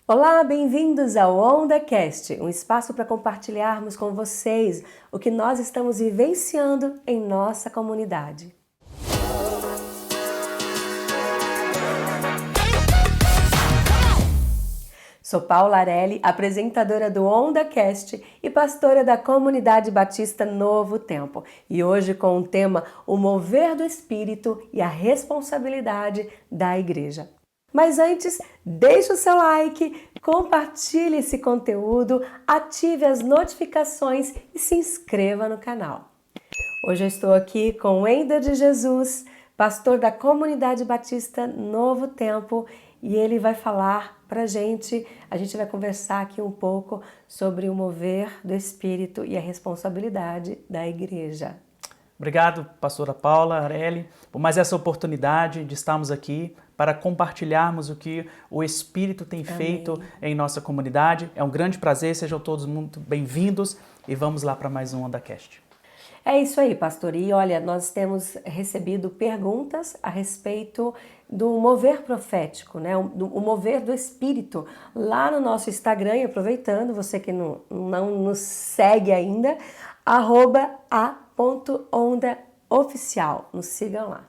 Olá, bem-vindos ao OndaCast, um espaço para compartilharmos com vocês o que nós estamos vivenciando em nossa comunidade. Sou Paula Arelli, apresentadora do OndaCast e pastora da Comunidade Batista Novo Tempo. E hoje com o tema O Mover do Espírito e a Responsabilidade da Igreja. Mas antes, deixe o seu like, compartilhe esse conteúdo, ative as notificações e se inscreva no canal. Hoje eu estou aqui com o Ender de Jesus, pastor da Comunidade Batista Novo Tempo, e ele vai falar pra gente, a gente vai conversar aqui um pouco sobre o mover do Espírito e a responsabilidade da igreja. Obrigado, pastora Paula Arelli, por mais essa oportunidade de estarmos aqui para compartilharmos o que o Espírito tem feito em nossa comunidade. É um grande prazer, sejam todos muito bem-vindos e vamos lá para mais um OndaCast. É isso aí, pastor. E olha, nós temos recebido perguntas a respeito do mover profético, né? O mover do Espírito lá no nosso Instagram. E aproveitando, você que não nos segue ainda, @a.ondaoficial. Nos sigam lá.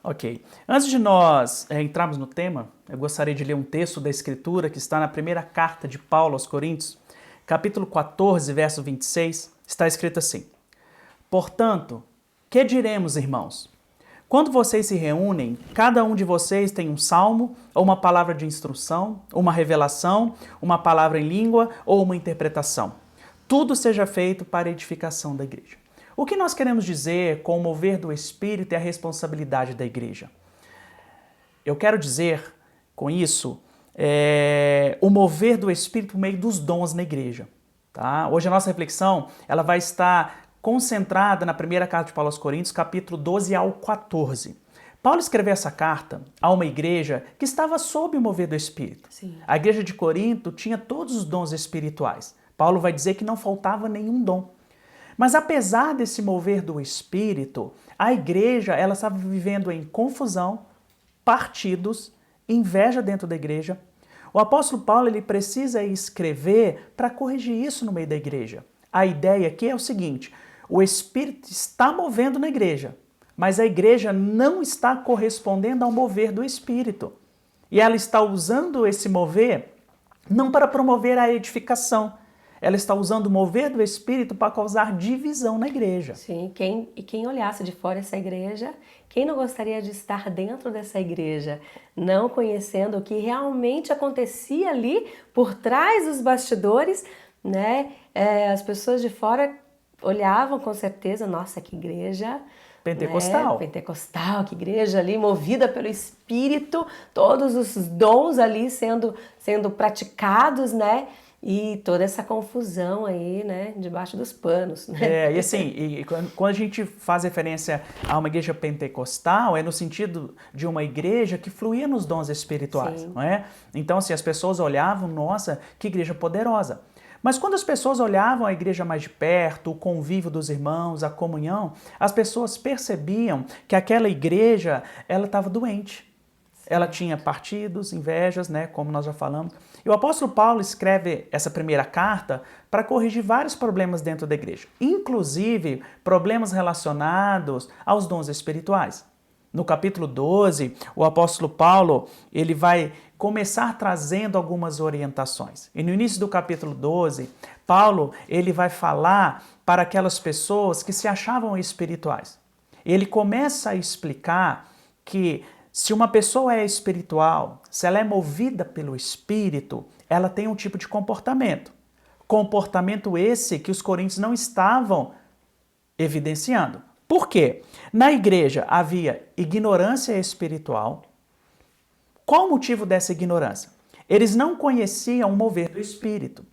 Ok. Antes de nós entrarmos no tema, eu gostaria de ler um texto da Escritura que está na primeira carta de Paulo aos Coríntios, capítulo 14, verso 26. Está escrito assim: Portanto, que diremos, irmãos? Quando vocês se reúnem, cada um de vocês tem um salmo, ou uma palavra de instrução, uma revelação, uma palavra em língua ou uma interpretação. Tudo seja feito para a edificação da igreja. O que nós queremos dizer com o mover do Espírito e a responsabilidade da igreja? Eu quero dizer com isso o mover do Espírito por meio dos dons na igreja. Tá? Hoje a nossa reflexão ela vai estar concentrada na primeira carta de Paulo aos Coríntios, capítulo 12 ao 14. Paulo escreveu essa carta a uma igreja que estava sob o mover do Espírito. Sim. A igreja de Corinto tinha todos os dons espirituais. Paulo vai dizer que não faltava nenhum dom. Mas apesar desse mover do Espírito, a igreja ela estava vivendo em confusão, partidos, inveja dentro da igreja. O apóstolo Paulo ele precisa escrever para corrigir isso no meio da igreja. A ideia aqui é o seguinte: o Espírito está movendo na igreja, mas a igreja não está correspondendo ao mover do Espírito. E ela está usando esse mover não para promover a edificação, ela está usando o mover do Espírito para causar divisão na igreja. Sim, quem olhasse de fora essa igreja, quem não gostaria de estar dentro dessa igreja, não conhecendo o que realmente acontecia ali por trás dos bastidores, né? As pessoas de fora olhavam com certeza, nossa, que igreja Pentecostal. né? Pentecostal, que igreja ali movida pelo Espírito, todos os dons ali sendo praticados, né? E toda essa confusão aí, né, debaixo dos panos, né? E assim, quando a gente faz referência a uma igreja pentecostal, é no sentido de uma igreja que fluía nos dons espirituais, Sim. não é? Então, assim, as pessoas olhavam, nossa, que igreja poderosa. Mas quando as pessoas olhavam a igreja mais de perto, o convívio dos irmãos, a comunhão, as pessoas percebiam que aquela igreja, ela estava doente. Ela tinha partidos, invejas, né, como nós já falamos. E o apóstolo Paulo escreve essa primeira carta para corrigir vários problemas dentro da igreja, inclusive problemas relacionados aos dons espirituais. No capítulo 12, o apóstolo Paulo ele vai começar trazendo algumas orientações. E no início do capítulo 12, Paulo ele vai falar para aquelas pessoas que se achavam espirituais. Ele começa a explicar que se uma pessoa é espiritual, se ela é movida pelo Espírito, ela tem um tipo de comportamento. Comportamento esse que os coríntios não estavam evidenciando. Por quê? Na igreja havia ignorância espiritual. Qual o motivo dessa ignorância? Eles não conheciam o mover do Espírito.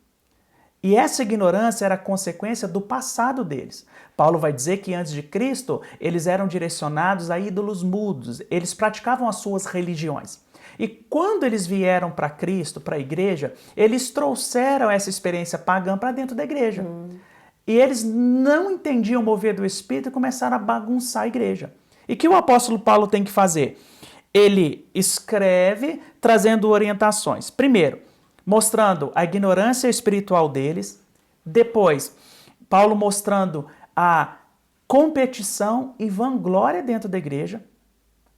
E essa ignorância era consequência do passado deles. Paulo vai dizer que antes de Cristo, eles eram direcionados a ídolos mudos, eles praticavam as suas religiões. E quando eles vieram para Cristo, para a igreja, eles trouxeram essa experiência pagã para dentro da igreja. E eles não entendiam o mover do Espírito e começaram a bagunçar a igreja. E o que o apóstolo Paulo tem que fazer? Ele escreve trazendo orientações. Primeiro, mostrando a ignorância espiritual deles. Depois, Paulo mostrando a competição e vanglória dentro da igreja.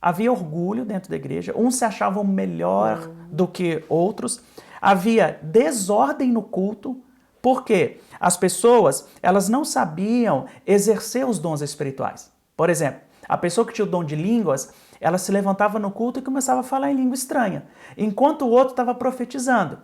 Havia orgulho dentro da igreja. Uns se achavam melhor do que outros. Havia desordem no culto. Por quê? As pessoas, elas não sabiam exercer os dons espirituais. Por exemplo, a pessoa que tinha o dom de línguas, ela se levantava no culto e começava a falar em língua estranha, enquanto o outro estava profetizando.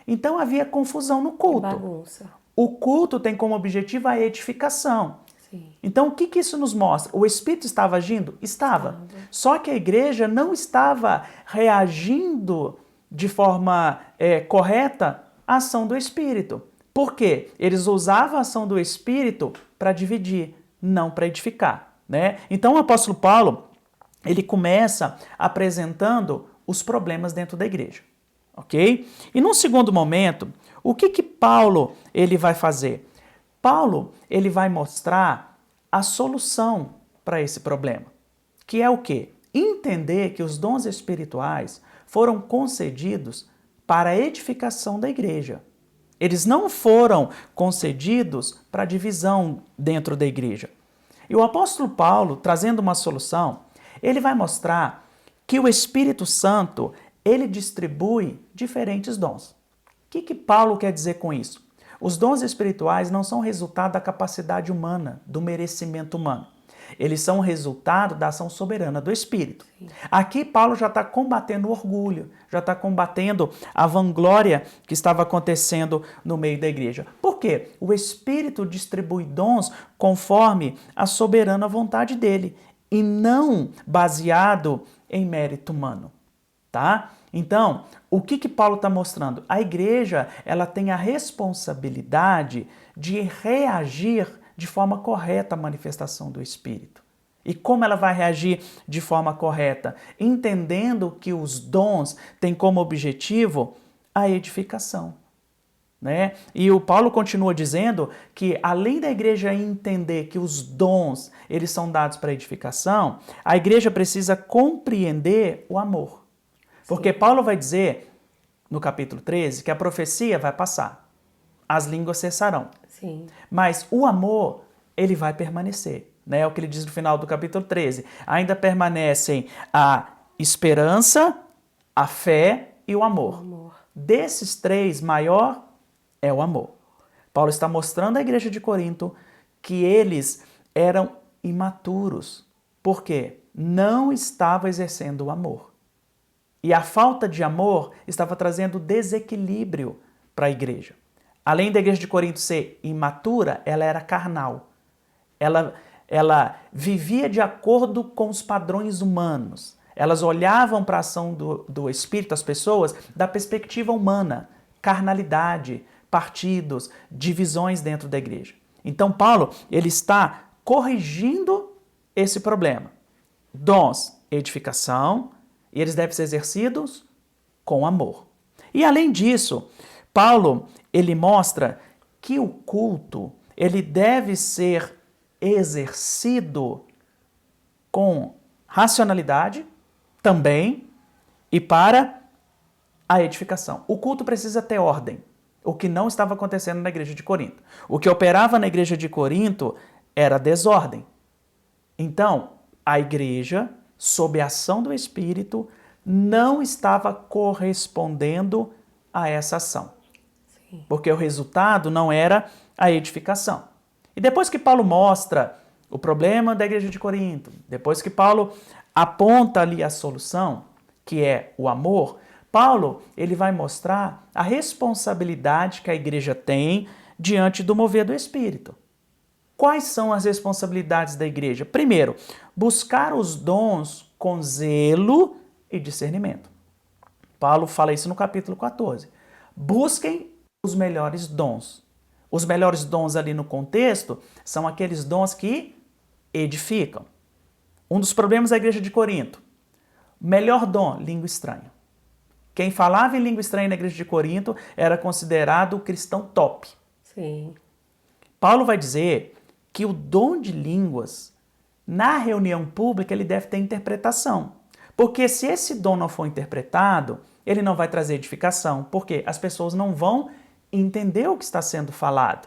Então havia confusão no culto. Que bagunça. O culto tem como objetivo a edificação. Sim. Então o que isso nos mostra? O Espírito estava agindo? Estava. Só que a igreja não estava reagindo de forma correta à ação do Espírito. Por quê? Eles usavam a ação do Espírito para dividir, não para edificar, né? Então o apóstolo Paulo, ele começa apresentando os problemas dentro da igreja, ok? E num segundo momento, o que Paulo ele vai fazer? Paulo ele vai mostrar a solução para esse problema, que é o quê? Entender que os dons espirituais foram concedidos para a edificação da igreja. Eles não foram concedidos para divisão dentro da igreja. E o apóstolo Paulo, trazendo uma solução, ele vai mostrar que o Espírito Santo, ele distribui diferentes dons. O que Paulo quer dizer com isso? Os dons espirituais não são resultado da capacidade humana, do merecimento humano. Eles são resultado da ação soberana do Espírito. Sim. Aqui Paulo já está combatendo o orgulho, já está combatendo a vanglória que estava acontecendo no meio da igreja. Por quê? O Espírito distribui dons conforme a soberana vontade dele e não baseado em mérito humano, tá? Então, o que Paulo está mostrando? A igreja ela tem a responsabilidade de reagir de forma correta à manifestação do Espírito. E como ela vai reagir de forma correta? Entendendo que os dons têm como objetivo a edificação, né? E o Paulo continua dizendo que além da igreja entender que os dons eles são dados para edificação, a igreja precisa compreender o amor. Porque Paulo vai dizer, no capítulo 13, que a profecia vai passar, as línguas cessarão. Sim. Mas o amor, ele vai permanecer. Né? É o que ele diz no final do capítulo 13. Ainda permanecem a esperança, a fé e o amor. Desses três, maior é o amor. Paulo está mostrando à igreja de Corinto que eles eram imaturos. Por quê? Não estavam exercendo o amor. E a falta de amor estava trazendo desequilíbrio para a igreja. Além da igreja de Corinto ser imatura, ela era carnal. Ela vivia de acordo com os padrões humanos. Elas olhavam para a ação do Espírito, as pessoas, da perspectiva humana, carnalidade, partidos, divisões dentro da igreja. Então Paulo ele está corrigindo esse problema. Dons, edificação, e eles devem ser exercidos com amor. E além disso, Paulo ele mostra que o culto ele deve ser exercido com racionalidade também e para a edificação. O culto precisa ter ordem, o que não estava acontecendo na igreja de Corinto. O que operava na igreja de Corinto era desordem. Então, a igreja, sob a ação do Espírito, não estava correspondendo a essa ação. Sim. Porque o resultado não era a edificação. E depois que Paulo mostra o problema da igreja de Corinto, depois que Paulo aponta ali a solução, que é o amor, Paulo ele vai mostrar a responsabilidade que a igreja tem diante do mover do Espírito. Quais são as responsabilidades da igreja? Primeiro, buscar os dons com zelo e discernimento. Paulo fala isso no capítulo 14. Busquem os melhores dons. Os melhores dons ali no contexto são aqueles dons que edificam. Um dos problemas da igreja de Corinto, melhor dom, língua estranha. Quem falava em língua estranha na igreja de Corinto era considerado o cristão top. Sim. Paulo vai dizer que o dom de línguas, na reunião pública, ele deve ter interpretação. Porque se esse dom não for interpretado, ele não vai trazer edificação, porque as pessoas não vão entender o que está sendo falado,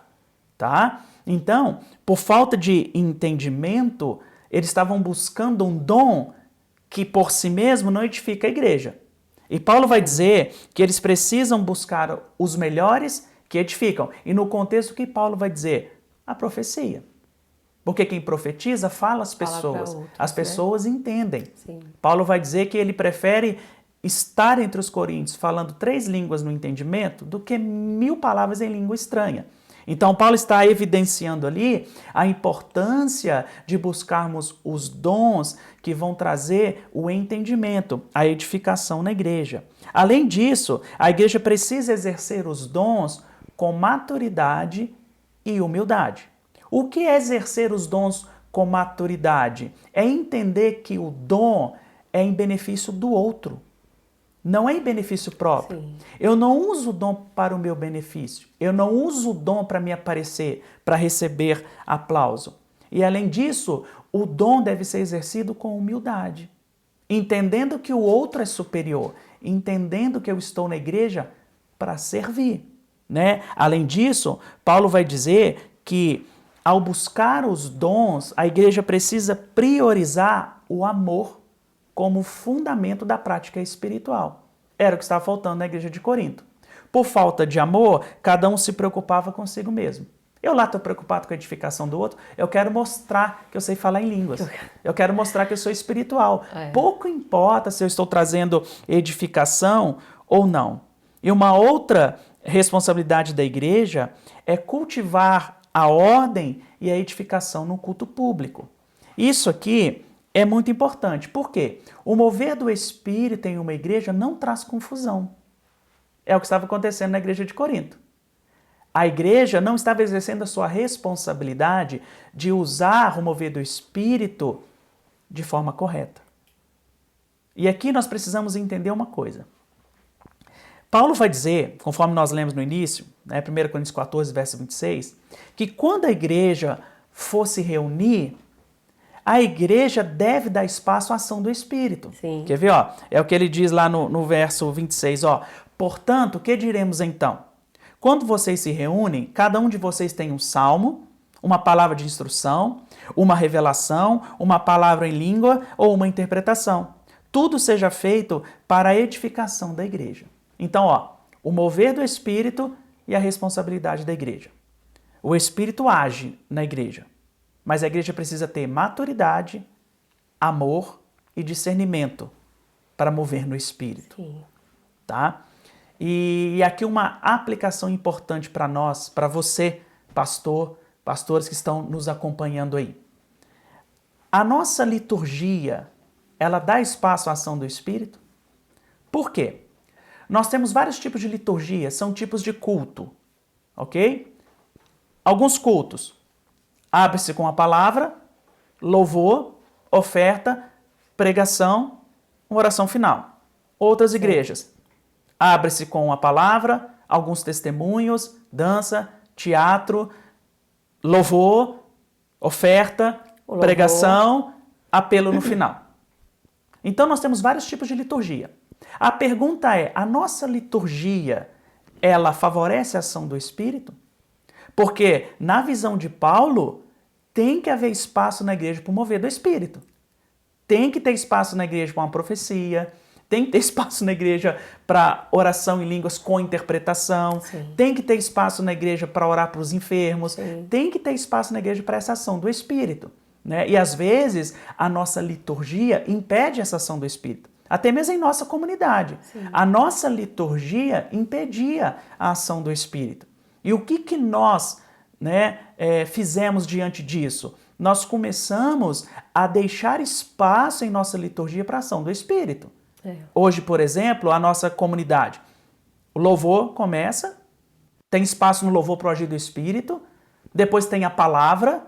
tá? Então, por falta de entendimento, eles estavam buscando um dom que por si mesmo não edifica a igreja. E Paulo vai dizer que eles precisam buscar os melhores que edificam. E no contexto que Paulo vai dizer? A profecia. Porque quem profetiza fala às pessoas. As pessoas entendem. Sim. Paulo vai dizer que ele prefere estar entre os coríntios falando 3 línguas no entendimento do que 1000 palavras em língua estranha. Então, Paulo está evidenciando ali a importância de buscarmos os dons que vão trazer o entendimento, a edificação na igreja. Além disso, a igreja precisa exercer os dons com maturidade e humildade. O que é exercer os dons com maturidade? É entender que o dom é em benefício do outro. Não é em benefício próprio. Sim. Eu não uso o dom para o meu benefício. Eu não uso o dom para me aparecer, para receber aplauso. E além disso, o dom deve ser exercido com humildade, entendendo que o outro é superior, entendendo que eu estou na igreja para servir, né? Além disso, Paulo vai dizer que ao buscar os dons, a igreja precisa priorizar o amor como fundamento da prática espiritual. Era o que estava faltando na igreja de Corinto. Por falta de amor, cada um se preocupava consigo mesmo. Eu lá estou preocupado com a edificação do outro, eu quero mostrar que eu sei falar em línguas. Eu quero mostrar que eu sou espiritual. Pouco importa se eu estou trazendo edificação ou não. E uma outra responsabilidade da igreja é cultivar a ordem e a edificação no culto público. Isso aqui é muito importante. Por quê? O mover do Espírito em uma igreja não traz confusão. É o que estava acontecendo na igreja de Corinto. A igreja não estava exercendo a sua responsabilidade de usar o mover do Espírito de forma correta. E aqui nós precisamos entender uma coisa. Paulo vai dizer, conforme nós lemos no início, né, 1 Coríntios 14, verso 26, que quando a igreja for se reunir, a igreja deve dar espaço à ação do Espírito. Sim. Quer ver? Ó? É o que ele diz lá no verso 26. Ó. Portanto, o que diremos então? Quando vocês se reúnem, cada um de vocês tem um salmo, uma palavra de instrução, uma revelação, uma palavra em língua ou uma interpretação. Tudo seja feito para a edificação da igreja. Então, ó, o mover do Espírito e a responsabilidade da igreja. O Espírito age na igreja. Mas a igreja precisa ter maturidade, amor e discernimento para mover no Espírito. Sim. Tá? E aqui uma aplicação importante para nós, para você, pastor, pastores que estão nos acompanhando aí. A nossa liturgia, ela dá espaço à ação do Espírito? Por quê? Nós temos vários tipos de liturgia, são tipos de culto, ok? Alguns cultos. Abre-se com a palavra, louvor, oferta, pregação, uma oração final. Outras igrejas. Abre-se com a palavra, alguns testemunhos, dança, teatro, louvor, oferta, pregação, apelo no final. Então nós temos vários tipos de liturgia. A pergunta é, a nossa liturgia, ela favorece a ação do Espírito? Porque, na visão de Paulo, tem que haver espaço na igreja para o mover do Espírito. Tem que ter espaço na igreja para uma profecia, tem que ter espaço na igreja para oração em línguas com interpretação, Sim. Tem que ter espaço na igreja para orar para os enfermos, Sim. Tem que ter espaço na igreja para essa ação do Espírito. Né? E, às vezes, a nossa liturgia impede essa ação do Espírito. Até mesmo em nossa comunidade. Sim. A nossa liturgia impedia a ação do Espírito. E o que nós fizemos diante disso? Nós começamos a deixar espaço em nossa liturgia para a ação do Espírito. Hoje, por exemplo, a nossa comunidade, o louvor começa, tem espaço no louvor para o agir do Espírito, depois tem a palavra,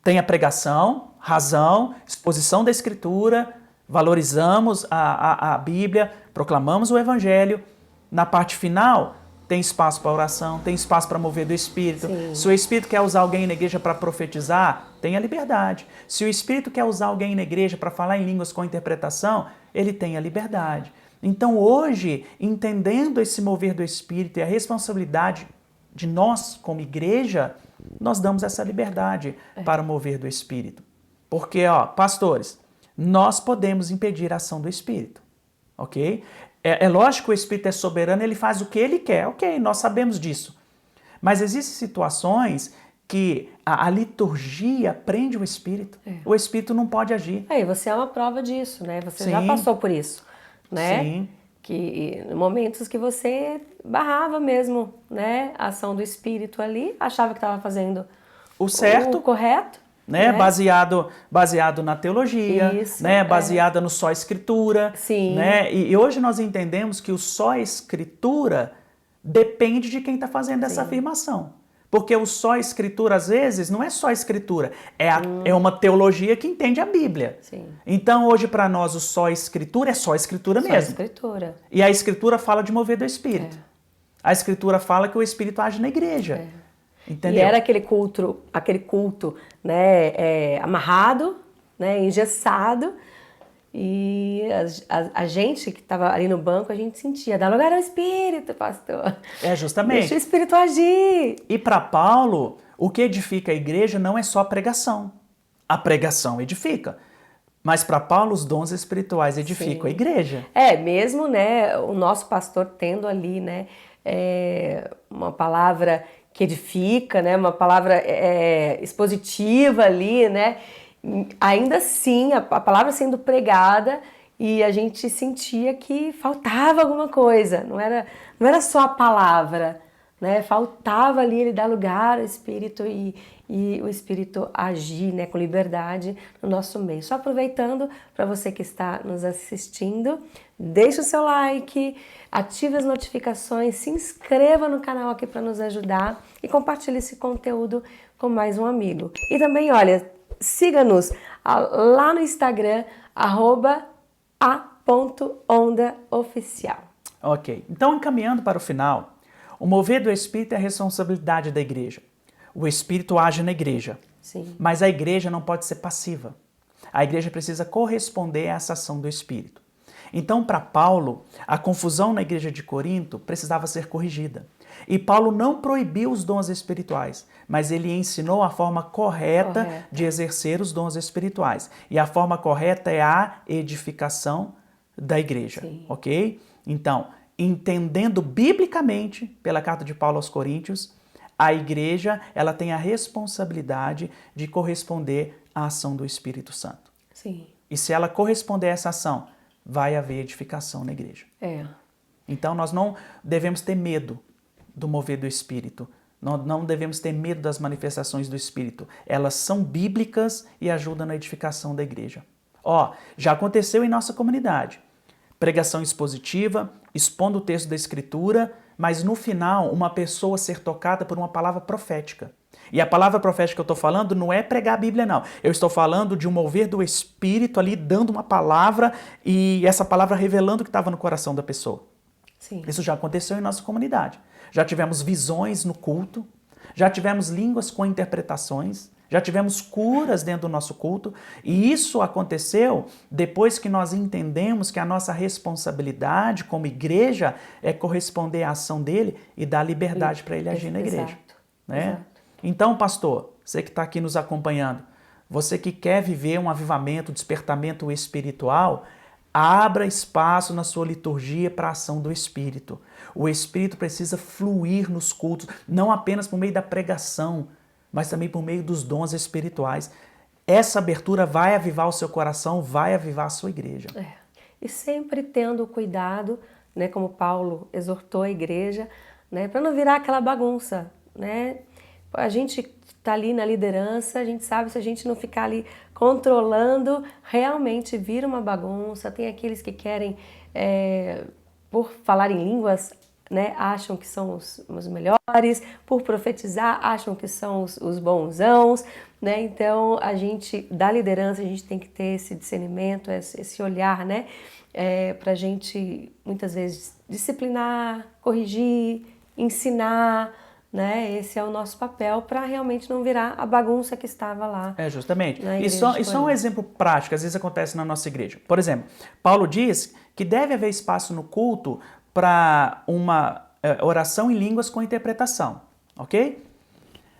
tem a pregação, razão, exposição da Escritura, valorizamos a Bíblia, proclamamos o Evangelho. Na parte final, tem espaço para oração, tem espaço para mover do Espírito. Sim. Se o Espírito quer usar alguém na igreja para profetizar, tem a liberdade. Se o Espírito quer usar alguém na igreja para falar em línguas com interpretação, ele tem a liberdade. Então hoje, entendendo esse mover do Espírito e a responsabilidade de nós como igreja, nós damos essa liberdade para o mover do Espírito. Porque, pastores, nós podemos impedir a ação do Espírito, ok? É lógico que o Espírito é soberano, ele faz o que ele quer, ok, nós sabemos disso. Mas existem situações que a liturgia prende o Espírito. O Espírito não pode agir. E você é uma prova disso, né? Você Sim. já passou por isso, né? Sim. Que momentos que você barrava mesmo, né? A ação do Espírito ali, achava que estava fazendo o certo, o correto, né? Baseado na teologia, isso, né? Baseada no só Escritura. Sim. Né? E hoje nós entendemos que o só Escritura depende de quem está fazendo essa afirmação. Porque o só Escritura, às vezes, não é só Escritura, é uma teologia que entende a Bíblia. Sim. Então, hoje, para nós, o só Escritura é só Escritura mesmo. Só Escritura. E a Escritura fala de mover do Espírito. A Escritura fala que o Espírito age na igreja. Entendeu? E era aquele culto, né, amarrado, né, engessado. E a gente que estava ali no banco, a gente sentia, dá lugar ao Espírito, pastor. Justamente. Deixa o Espírito agir. E para Paulo, o que edifica a igreja não é só a pregação. A pregação edifica. Mas para Paulo, os dons espirituais edificam a igreja. Mesmo, né, o nosso pastor tendo ali, né, uma palavra que edifica, né, uma palavra expositiva ali, né, ainda assim, a palavra sendo pregada e a gente sentia que faltava alguma coisa, não era só a palavra, né? Faltava ali ele dar lugar ao Espírito e o Espírito agir, né, com liberdade no nosso meio. Só aproveitando, para você que está nos assistindo, deixe o seu like, ative as notificações, se inscreva no canal aqui para nos ajudar e compartilhe esse conteúdo com mais um amigo. E também, olha, siga-nos lá no Instagram, @a.ondaoficial. Ok, então encaminhando para o final, o mover do Espírito é a responsabilidade da igreja. O Espírito age na igreja, Sim. Mas a igreja não pode ser passiva. A igreja precisa corresponder a essa ação do Espírito. Então, para Paulo, a confusão na igreja de Corinto precisava ser corrigida. E Paulo não proibiu os dons espirituais, mas ele ensinou a forma correta de exercer os dons espirituais. E a forma correta é a edificação da igreja, ok? Então, entendendo biblicamente, pela carta de Paulo aos Coríntios, a igreja ela tem a responsabilidade de corresponder à ação do Espírito Santo. Sim. E se ela corresponder a essa ação, vai haver edificação na igreja. Então, nós não devemos ter medo do mover do Espírito. Não devemos ter medo das manifestações do Espírito. Elas são bíblicas e ajudam na edificação da igreja. Já aconteceu em nossa comunidade. Pregação expositiva, expondo o texto da Escritura, mas no final uma pessoa ser tocada por uma palavra profética. E a palavra profética que eu estou falando não é pregar a Bíblia, não. Eu estou falando de um mover do Espírito ali, dando uma palavra e essa palavra revelando o que estava no coração da pessoa. Sim. Isso já aconteceu em nossa comunidade. Já tivemos visões no culto, já tivemos línguas com interpretações, já tivemos curas dentro do nosso culto, e isso aconteceu depois que nós entendemos que a nossa responsabilidade como igreja é corresponder à ação dele e dar liberdade para ele agir na igreja. Né? Então, pastor, você que está aqui nos acompanhando, você que quer viver um avivamento, despertamento espiritual, abra espaço na sua liturgia para a ação do Espírito. O Espírito precisa fluir nos cultos, não apenas por meio da pregação, mas também por meio dos dons espirituais. Essa abertura vai avivar o seu coração, vai avivar a sua igreja. E sempre tendo cuidado, né, como Paulo exortou a igreja, né, para não virar aquela bagunça, né? A gente está ali na liderança, a gente sabe, se a gente não ficar ali controlando, realmente vira uma bagunça. Tem aqueles que querem, por falar em línguas, né, acham que são os melhores, por profetizar, acham que são os bonzãos, né? Então, a gente, da liderança, a gente tem que ter esse discernimento, esse olhar, né, para a gente, muitas vezes, disciplinar, corrigir, ensinar, né? Esse é o nosso papel para realmente não virar a bagunça que estava lá. Justamente. E só um exemplo prático, às vezes acontece na nossa igreja. Por exemplo, Paulo diz que deve haver espaço no culto para uma oração em línguas com interpretação, ok?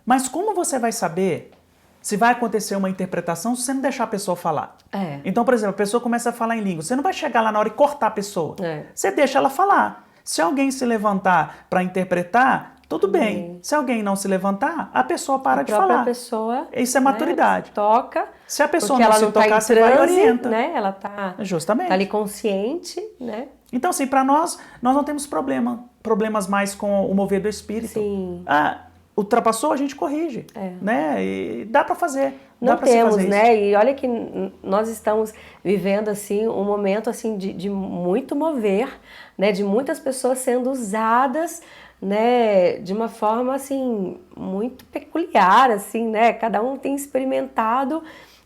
Mas como você vai saber se vai acontecer uma interpretação se você não deixar a pessoa falar? Então, por exemplo, a pessoa começa a falar em língua, você não vai chegar lá na hora e cortar a pessoa. Você deixa ela falar. Se alguém se levantar para interpretar, tudo bem. Se alguém não se levantar, a pessoa para de falar. Pessoa, isso é maturidade. Toca. Se a pessoa não se tocar, você vai e orienta. Né? Ela tá ali consciente, né? Então, assim, para nós não temos problemas mais com o mover do Espírito. Sim. Ultrapassou, a gente corrige, né? E dá para fazer. Não temos, né? E olha que nós estamos vivendo assim um momento assim de muito mover, né? De muitas pessoas sendo usadas, né? De uma forma assim muito peculiar, assim, né? Cada um tem experimentado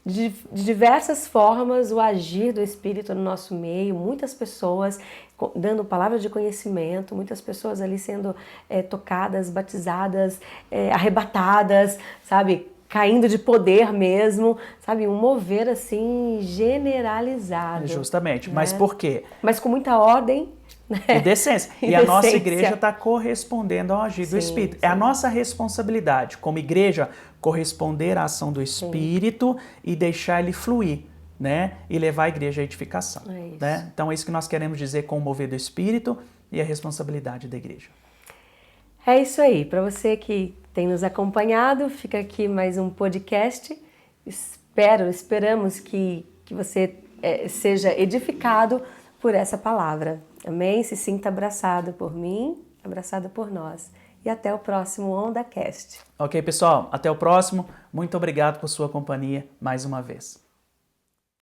de diversas formas o agir do Espírito no nosso meio, muitas pessoas dando palavras de conhecimento, muitas pessoas ali sendo tocadas, batizadas, arrebatadas, sabe? Caindo de poder mesmo, sabe? Um mover assim generalizado. Justamente, né? Mas por quê? Mas com muita ordem, né? E decência. E a nossa igreja está correspondendo ao agir do Espírito. É a nossa responsabilidade como igreja corresponder à ação do Espírito e deixar ele fluir, né? E levar a igreja à edificação. Né? Então é isso que nós queremos dizer com o mover do Espírito e a responsabilidade da igreja. É isso aí. Para você que tem nos acompanhado, fica aqui mais um podcast. Esperamos que você seja edificado por essa palavra. Amém? Se sinta abraçado por mim, abraçado por nós. E até o próximo OndaCast. Ok, pessoal. Até o próximo. Muito obrigado por sua companhia mais uma vez.